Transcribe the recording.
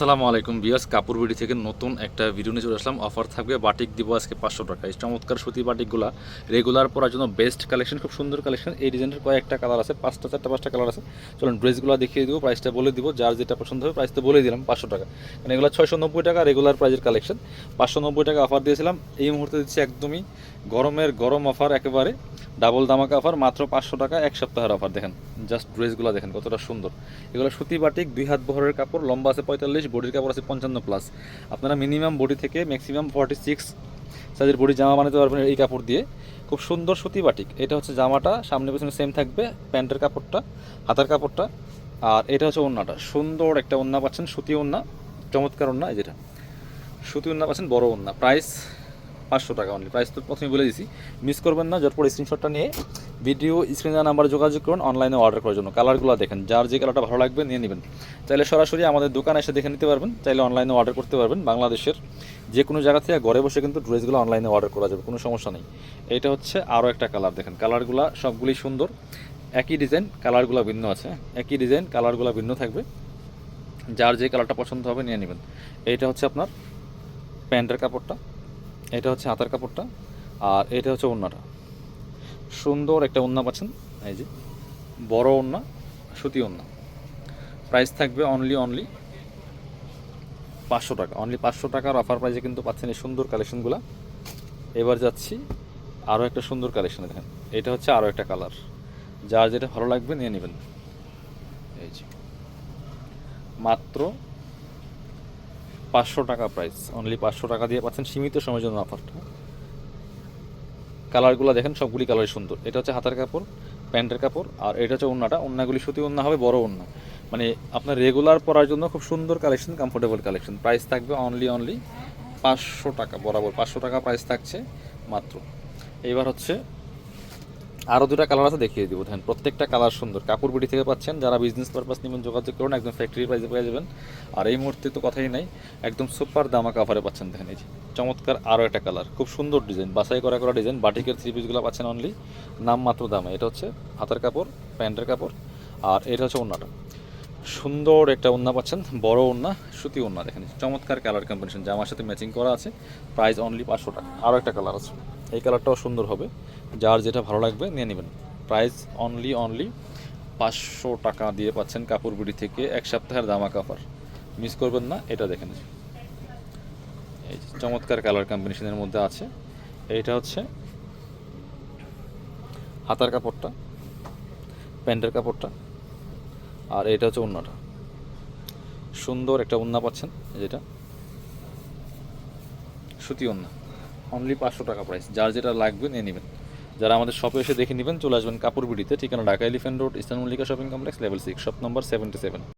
আসসালামু আলাইকুম বিয়াস, কাপড় বিডি থেকে নতুন একটা ভিডিও নিয়ে চলে আসলাম। অফার থাকবে, বাটিক দিব আজকে 500 টাকা। এই চমৎকার সুতি বাটিকগুলো রেগুলার পরার জন্য বেস্ট কালেকশন, খুব সুন্দর কালেকশন। এই ডিজাইনের কয়েকটা কালার আছে, পাঁচটা কালার আছে। চলুন ড্রেসগুলো দেখিয়ে দিব, প্রাইসটা বলে দিব, যার যেটা পছন্দ হবে প্রাইসটা বলে দিলাম 500 টাকা। মানে এগুলো 690 টাকা রেগুলার প্রাইজের কালেকশন, 590 টাকা অফার দিয়েছিলাম। এই মুহূর্তে দিচ্ছি একদমই গরম অফার, একেবারে ডাবল দামাকা অফার, মাত্র 500 টাকা, এক সপ্তাহের অফার। দেখেন জাস্ট ড্রেসগুলো দেখেন কতটা সুন্দর। এগুলো সুতি বাটিক, 2 হাত বহরের কাপড়, লম্বা আছে 45, বডির কাপড় আছে 55+। আপনারা মিনিমাম বডি থেকে ম্যাক্সিমাম 46 সাইজের বডি জামা বানাতে পারবেন এই কাপড় দিয়ে। খুব সুন্দর সুতি বাটিক। এটা হচ্ছে জামাটা, সামনে পেছনে সেম থাকবে, প্যান্টের কাপড়টা, হাতার কাপড়টা, আর এটা হচ্ছে ওড়নাটা। সুন্দর একটা ওড়না পাচ্ছেন, সুতি ওড়না, চমৎকার ওড়না। এই যেটা সুতি ওড়না পাচ্ছেন, বড় ওড়না। প্রাইস 500 টাকা অনলি। প্রাইস তো প্রথমে বলে দিছি, মিস করবেন না। যতপর স্ক্রিনশটটা নিয়ে ভিডিও স্ক্রিনে নাম্বারে যোগাযোগ করুন অনলাইনে অর্ডার করার জন্য। কালারগুলো দেখেন, যার যে কালারটা ভালো লাগবে নিয়ে নেবেন। চাইলে সরাসরি আমাদের দোকানে এসে দেখে নিতে পারবেন, চাইলে অনলাইনে অর্ডার করতে পারবেন। বাংলাদেশের যে কোনো জায়গা থেকে ঘরে বসে কিন্তু ড্রেসগুলো অনলাইনে অর্ডার করা যাবে, কোনো সমস্যা নেই। এটা হচ্ছে আরও একটা কালার, দেখেন কালারগুলো সবগুলি সুন্দর। একই ডিজাইন, কালারগুলো ভিন্ন আছে, একই ডিজাইন, কালারগুলো ভিন্ন থাকবে। যার যে কালারটা পছন্দ হবে নিয়ে নেবেন। এইটা হচ্ছে আপনার প্যান্টের কাপড়টা, এটা হচ্ছে হাতার কাপড়টা, আর এটা হচ্ছে ওড়নাটা। সুন্দর একটা ওড়না পাচ্ছেন, এই যে বড় ওড়না, সুতি ওড়না। প্রাইস থাকবে অনলি 500 টাকা। অনলি 500 টাকার অফার প্রাইসে কিন্তু পাচ্ছেন এই সুন্দর কালেকশনগুলো। এবার যাচ্ছি আরও একটা সুন্দর কালেকশনে, দেখেন এটা হচ্ছে আরও একটা কালার। যার যেটা ভালো লাগবে নিয়ে নেবেন। এই যে মাত্র 500 টাকা প্রাইস, অনলি 500 টাকা দিয়ে পাচ্ছেন সীমিত সময়ের জন্য অফারটা। কালারগুলো দেখেন, সবগুলি কালারই সুন্দর। এটা হচ্ছে হাতার কাপড়, প্যান্টের কাপড়, আর এটা হচ্ছে ওড়নাটা। ওড়নাগুলি সুতি ওড়না হবে, বড় ওড়না। মানে আপনার রেগুলার পরার জন্য খুব সুন্দর কালেকশন, কমফোর্টেবল কালেকশন। প্রাইস থাকবে অনলি 500 টাকা, বরাবর 500 টাকা প্রাইস থাকছে মাত্র। এইবার হচ্ছে আরও দুটা কালার আছে, দেখিয়ে দিব। দেখেন প্রত্যেকটা কালার সুন্দর। কাপড় বিডি থেকে পাচ্ছেন, যারা বিজনেস পারপাস নেবেন যোগাযোগ করুন, একদম ফ্যাক্টরি প্রাইসে পেয়ে যাবেন। আর এই মুহূর্তে তো কথাই নাই, একদম সুপার দামা কাভারে পাচ্ছেন। দেখেন এই যে চমৎকার আরও একটা কালার, খুব সুন্দর ডিজাইন, বাছাই করা ডিজাইন। বাটিকের থ্রি পিসগুলো পাচ্ছেন অনলি নামমাত্র দামে। এটা হচ্ছে হাতার কাপড়, প্যান্টের কাপড়, আর এটা হচ্ছে ওড়নাটা। সুন্দর একটা ওড়না পাচ্ছেন, বড় ওড়না, সুতি ওড়না। দেখেন চমৎকার কালার কম্বিনেশন, জামার সাথে ম্যাচিং করা আছে। প্রাইস অনলি 500 টাকা। আরও একটা কালার আছে, এই কালারটাও সুন্দর হবে, যার যেটা ভালো লাগবে নিয়ে নেবেন। প্রাইস অনলি 500 টাকা দিয়ে পাচ্ছেন কাপড় বিডি থেকে এক সপ্তাহের দামাকা অফার, মিস করবেন না। এটা দেখেন এই চমৎকার কালার কম্বিনেশনের মধ্যে আছে। এইটা হচ্ছে হাতার কাপড়টা, প্যান্টের কাপড়টা, আর এটা হচ্ছে ওড়নাটা। সুন্দর একটা ওড়না পাচ্ছেন, যেটা সুতি ওড়না। অনলি 500 টাকা প্রাইস, যার যেটা লাগবে নিয়ে নেবেন। যারা আমাদের শপে এসে দেখে নেবেন চলে আসবেন কাপড় বিডিতে। ঠিকানা Dhaka elephant road, eastern Mallika shopping complex, level 6, shop number 77।